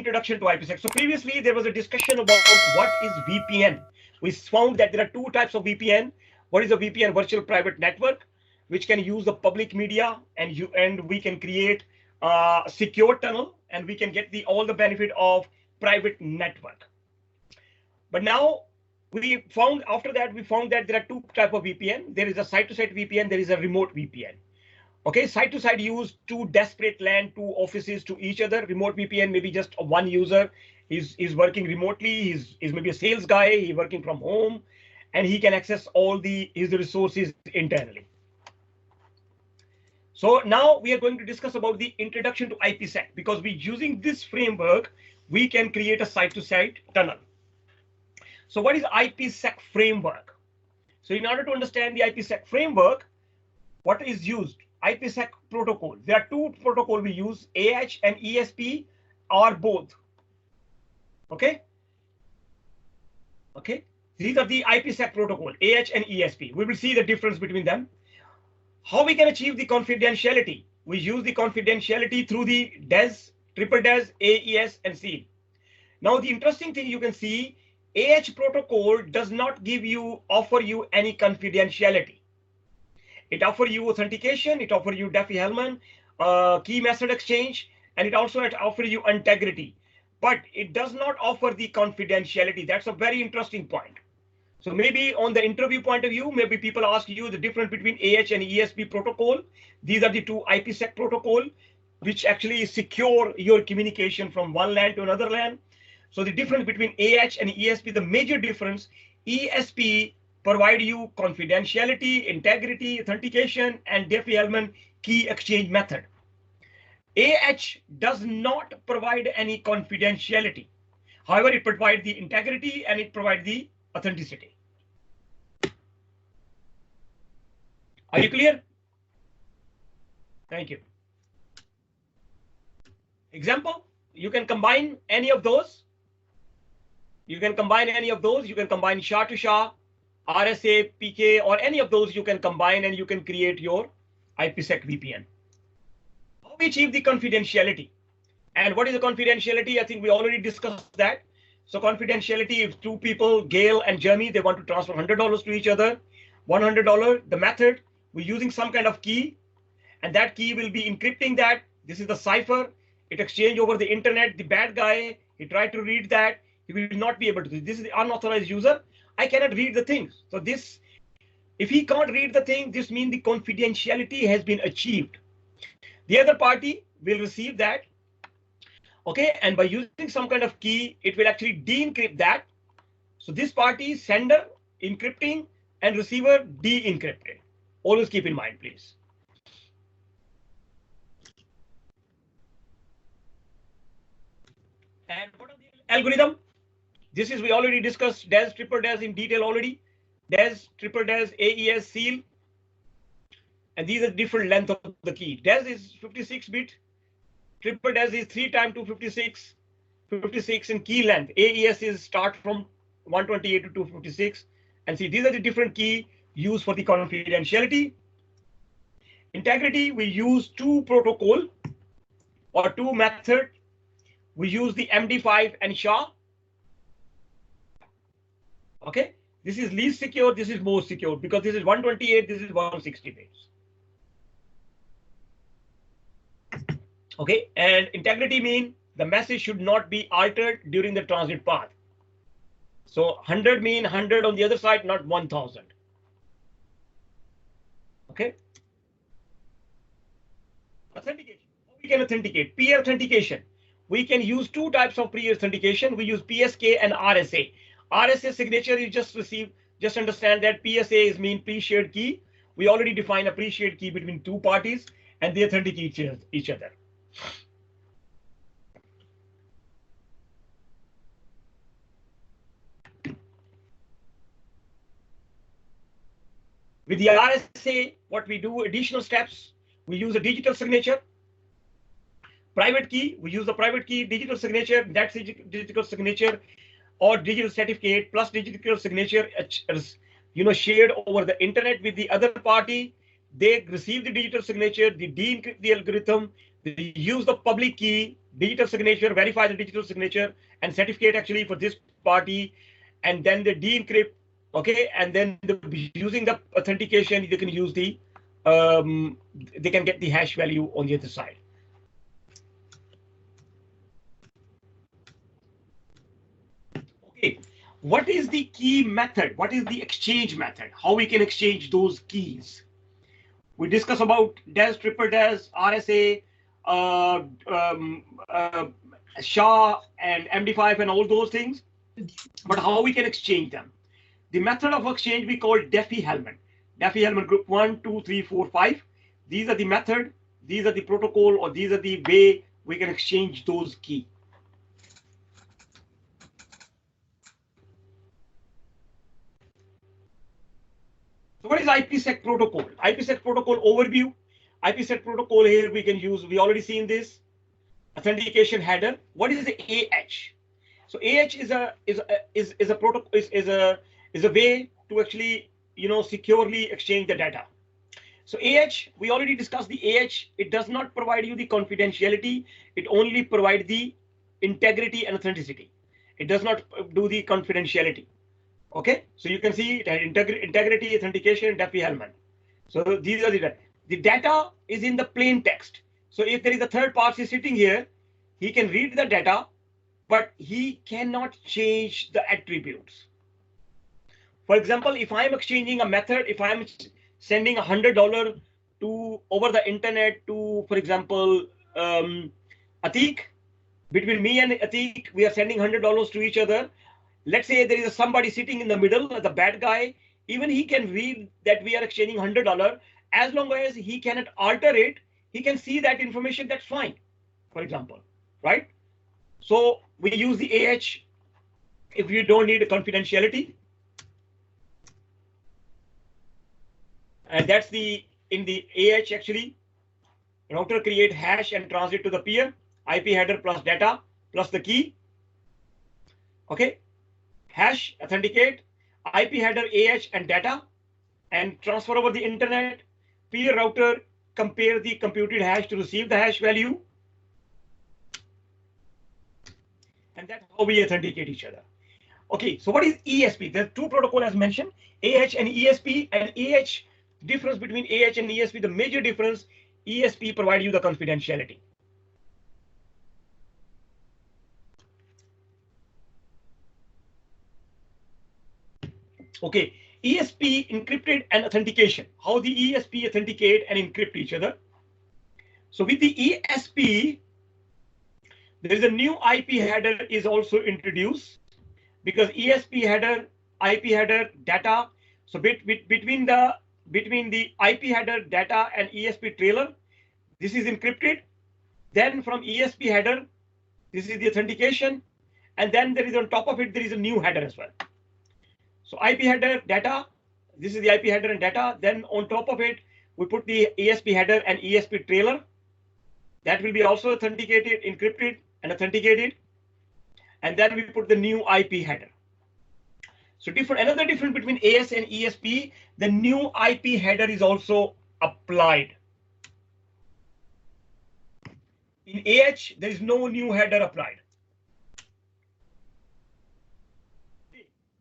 introduction to IPsec. So previously there was a discussion about what is VPN. We found that there are two types of VPN. What is a VPN? Virtual private network, which can use the public media, and we can create a secure tunnel, and we can get all the benefit of private network. But now we found that there are two types of VPN. There is a site-to-site VPN. There is a remote VPN. Okay, site-to-site use to desperate LAN two offices to each other. Remote VPN maybe just one user is working remotely. He's maybe a sales guy. He's working from home, and he can access all his resources internally. So now we are going to discuss about the introduction to IPsec, because using this framework, we can create a site-to-site tunnel. So what is IPsec framework? So in order to understand the IPsec framework, what is used? IPsec protocol. There are two protocols we use, AH and ESP, or both. Okay. Okay. These are the IPsec protocol, AH and ESP. We will see the difference between them. How we can achieve the confidentiality? We use the confidentiality through the DES, triple DES, AES, and SEAL. Now the interesting thing you can see, AH protocol does not offer you any confidentiality. It offers you authentication, it offers you Diffie-Hellman, key method exchange, and it also offers you integrity. But it does not offer the confidentiality. That's a very interesting point. So maybe on the interview point of view, maybe people ask you the difference between AH and ESP protocol. These are the two IPsec protocol, which actually secure your communication from one LAN to another LAN. So the difference between AH and ESP, the major difference, ESP provide you confidentiality, integrity, authentication, and Diffie-Hellman key exchange method. AH does not provide any confidentiality. However, it provides the integrity and it provides the authenticity. Are you clear? Thank you. Example, you can combine any of those. You can combine any of those. You can combine SHA to SHA, RSA, PK, or any of those you can combine, and you can create your IPsec VPN. How we achieve the confidentiality? And what is the confidentiality? I think we already discussed that. So confidentiality, if two people, Gail and Jeremy, they want to transfer $100 to each other, $100, the method, we're using some kind of key, and that key will be encrypting that. This is the cipher. It exchange over the internet. The bad guy, he tried to read that. He will not be able to. This is the unauthorized user. I cannot read the things. So this, if he can't read the thing, this means the confidentiality has been achieved. The other party will receive that. Okay, and by using some kind of key, it will actually de-encrypt that. So this party, sender encrypting and receiver de-encrypting. Always keep in mind, please. And what are the algorithm? This is, we already discussed DES, triple DES in detail already. DES, triple DES, AES, SEAL. And these are different length of the key. DES is 56-bit. Triple DES is 3 times 256, 56 in key length. AES is start from 128 to 256. And see, these are the different key used for the confidentiality. Integrity, we use two protocol or two method. We use the MD5 and SHA. Okay, this is least secure, this is most secure, because this is 128, this is 160 bits. Okay, and integrity mean the message should not be altered during the transit path. So 100 mean 100 on the other side, not 1000. Okay. Authentication. How we can authenticate? Peer authentication. We can use two types of peer authentication. We use PSK and RSA. RSA signature you just received. Just understand that PSA is mean pre-shared key. We already define a pre-shared key between two parties, and they authenticate each other. With the RSA, what we do, additional steps, we use a digital signature. Private key, we use the private key, digital signature, that's digital signature, or digital certificate plus digital signature, shared over the internet with the other party. They receive the digital signature, they de-encrypt the algorithm, they use the public key digital signature, verify the digital signature, and certificate actually for this party, and then they de-encrypt, okay, and then using the authentication, they can use the, they can get the hash value on the other side. Okay, what is the key method? What is the exchange method? How we can exchange those keys? We discuss about DES, triple DES, RSA, SHA, and MD5 and all those things. But how we can exchange them? The method of exchange we call Diffie-Hellman. Diffie-Hellman group 1, 2, 3, 4, 5. These are the method, these are the protocol, or these are the way we can exchange those keys. So what is IPsec protocol? IPsec protocol overview. IPsec protocol here we can use, we already seen this. Authentication header. What is the AH? So AH is a protocol, is a way to actually, you know, securely exchange the data. So AH, we already discussed the AH. It does not provide you the confidentiality. It only provides the integrity and authenticity. It does not do the confidentiality. Okay, so you can see it had integrity, authentication, Diffie-Hellman. So these are the data is in the plain text. So if there is a third party sitting here, he can read the data, but he cannot change the attributes. For example, if I'm exchanging a method, if I'm sending $100 to over the internet to, for example, Atik, between me and Atik, we are sending $100 to each other. Let's say there is somebody sitting in the middle, the bad guy, even he can read that we are exchanging $100. As long as he cannot alter it, he can see that information, that's fine, for example, right? So we use the AH if you don't need a confidentiality. And that's the, in the AH actually, router create hash and transit to the peer, IP header plus data plus the key. Okay. Hash, authenticate, IP header, AH, and data, and transfer over the internet. Peer router compare the computed hash to receive the hash value. And that's how we authenticate each other. Okay, so what is ESP? There are two protocols as mentioned, AH and ESP. And AH, difference between AH and ESP, the major difference, ESP provide you the confidentiality. Okay, ESP, encrypted and authentication. How the ESP authenticate and encrypt each other. So with the ESP, there is a new IP header is also introduced, because ESP header, IP header, data. So between the IP header, data, and ESP trailer, this is encrypted. Then from ESP header, this is the authentication, and then there is on top of it there is a new header as well. So IP header, data, this is the IP header and data. Then on top of it, we put the ESP header and ESP trailer. That will be also authenticated, encrypted, and authenticated. And then we put the new IP header. So another difference between AS and ESP, the new IP header is also applied. In AH, there is no new header applied.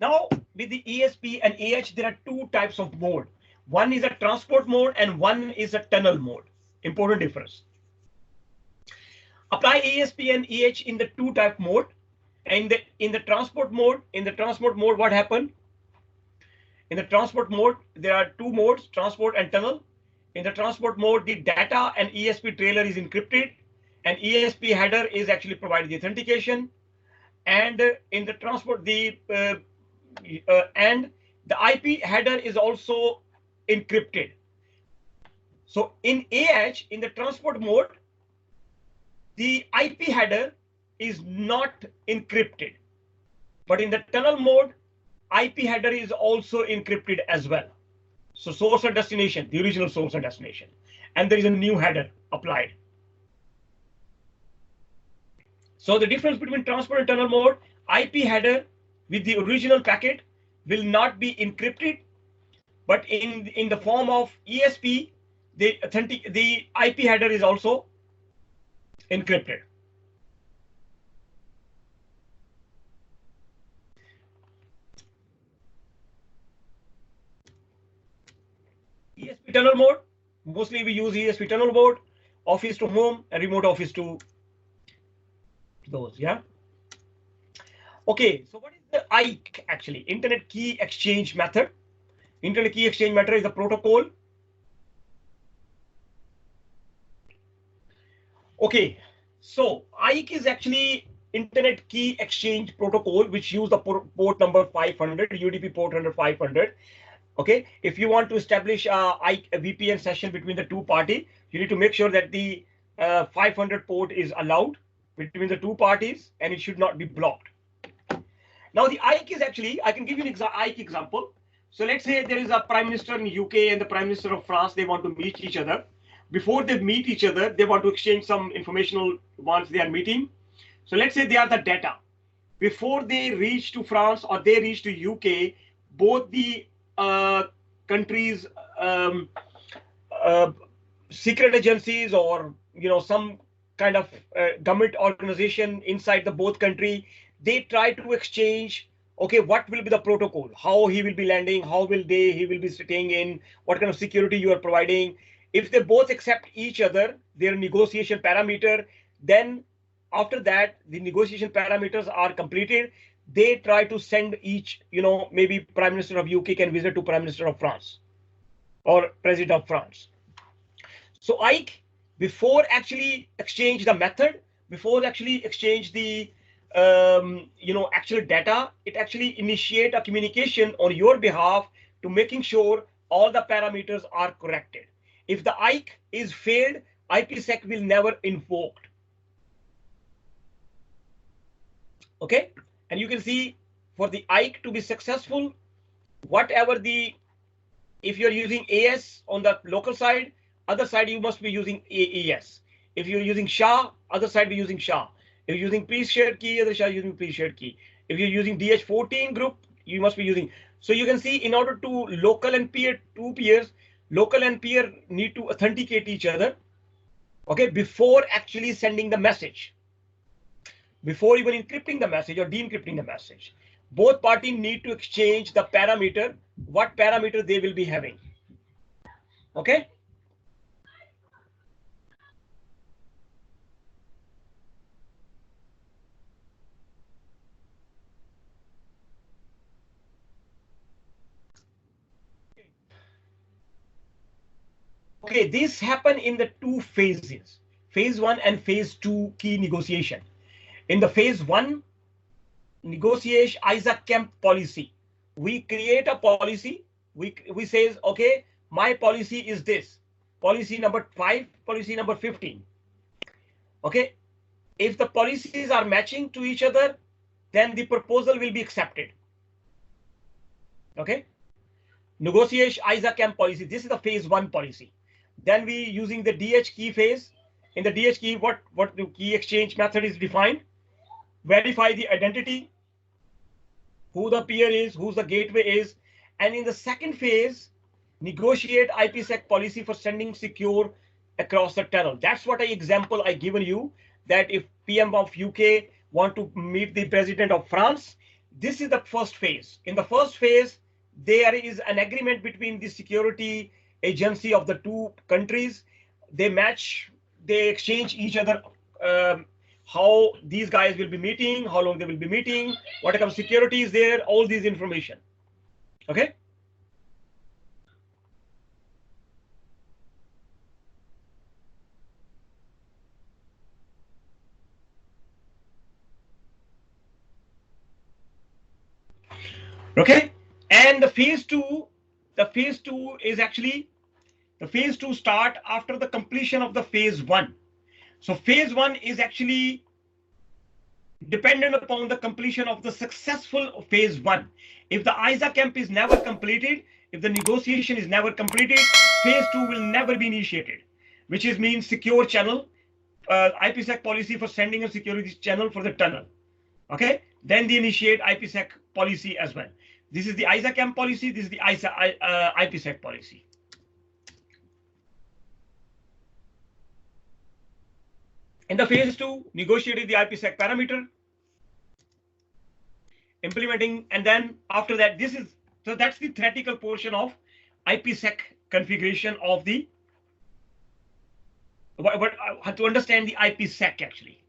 Now, with the ESP and AH, there are two types of mode. One is a transport mode and one is a tunnel mode. Important difference. Apply ESP and EH in the two type mode. And in the transport mode, what happened? In the transport mode, there are two modes, transport and tunnel. In the transport mode, the data and ESP trailer is encrypted, and ESP header is actually providing the authentication. And in the transport, and the IP header is also encrypted. So in AH, in the transport mode, the IP header is not encrypted, but in the tunnel mode, IP header is also encrypted as well. So source and destination, the original source and destination, and there is a new header applied. So the difference between transport and tunnel mode, IP header with the original packet will not be encrypted, but in the form of ESP, the IP header is also encrypted. ESP tunnel mode. Mostly we use ESP tunnel mode, office to home, and remote office to those. Yeah. Okay. So what is the IKE actually? Internet Key Exchange Method. Internet Key Exchange Method is a protocol. Okay. So IKE is actually Internet Key Exchange Protocol, which use the port number 500, UDP port number 500. Okay, if you want to establish a VPN session between the two parties, you need to make sure that the 500 port is allowed between the two parties and it should not be blocked. Now the IKE is actually, I can give you an IKE example. So let's say there is a prime minister in UK and the prime minister of France, they want to meet each other. Before they meet each other, they want to exchange some informational once they are meeting. So let's say they are the data. Before they reach to France or they reach to UK, both the countries, secret agencies, or some kind of government organization inside the both country, they try to exchange. Okay, what will be the protocol? How he will be landing? How will he will be staying in? What kind of security you are providing? If they both accept each other, their negotiation parameter, then after that the negotiation parameters are completed. They try to send each, maybe Prime Minister of UK can visit to Prime Minister of France or President of France. So IKE, before actually exchange the method, before actually exchange the actual data, it actually initiate a communication on your behalf to making sure all the parameters are corrected. If the IKE is failed, IPsec will never invoked. Okay. And you can see for the IKE to be successful, whatever if you're using AS on the local side, other side you must be using AES. If you're using SHA, other side be using SHA. If you're using pre-shared key, other side using pre-shared key. If you're using DH14 group, you must be using. So you can see in order to local and peer, two peers, local and peer need to authenticate each other. Okay, before actually sending the message. Before even encrypting the message or de-encrypting the message, both parties need to exchange the parameter, what parameter they will be having. Okay. Okay, this happened in the two phases, phase 1 and phase 2 key negotiation. In the phase 1 negotiation ISAC camp policy, we create a policy. We says, okay, my policy is this, policy number 5, policy number 15. Okay, if the policies are matching to each other, then the proposal will be accepted. Okay, negotiation ISAC camp policy, this is the phase 1 policy. Then we using the DH key phase. In the DH key, what the key exchange method is defined. Verify the identity, who the peer is, who the gateway is. And in the second phase, negotiate IPsec policy for sending secure across the tunnel. That's what example I given you, that if PM of UK want to meet the president of France, this is the first phase. In the first phase, there is an agreement between the security agency of the two countries. They match, they exchange each other, how these guys will be meeting, how long they will be meeting, what kind of security is there, all these information. Okay. Okay. And the phase 2 is actually, the phase 2 start after the completion of the phase 1. So phase 1 is actually dependent upon the completion of the successful phase 1. If the ISA camp is never completed, if the negotiation is never completed, phase 2 will never be initiated, which is means secure channel, IPsec policy for sending a security channel for the tunnel. Okay, then they initiate IPsec policy as well. This is the ISA camp policy. This is the IPsec policy. In the phase 2, negotiating the IPsec parameter, implementing, and then after that, this is, so that's the theoretical portion of IPsec configuration of the to understand the IPsec actually.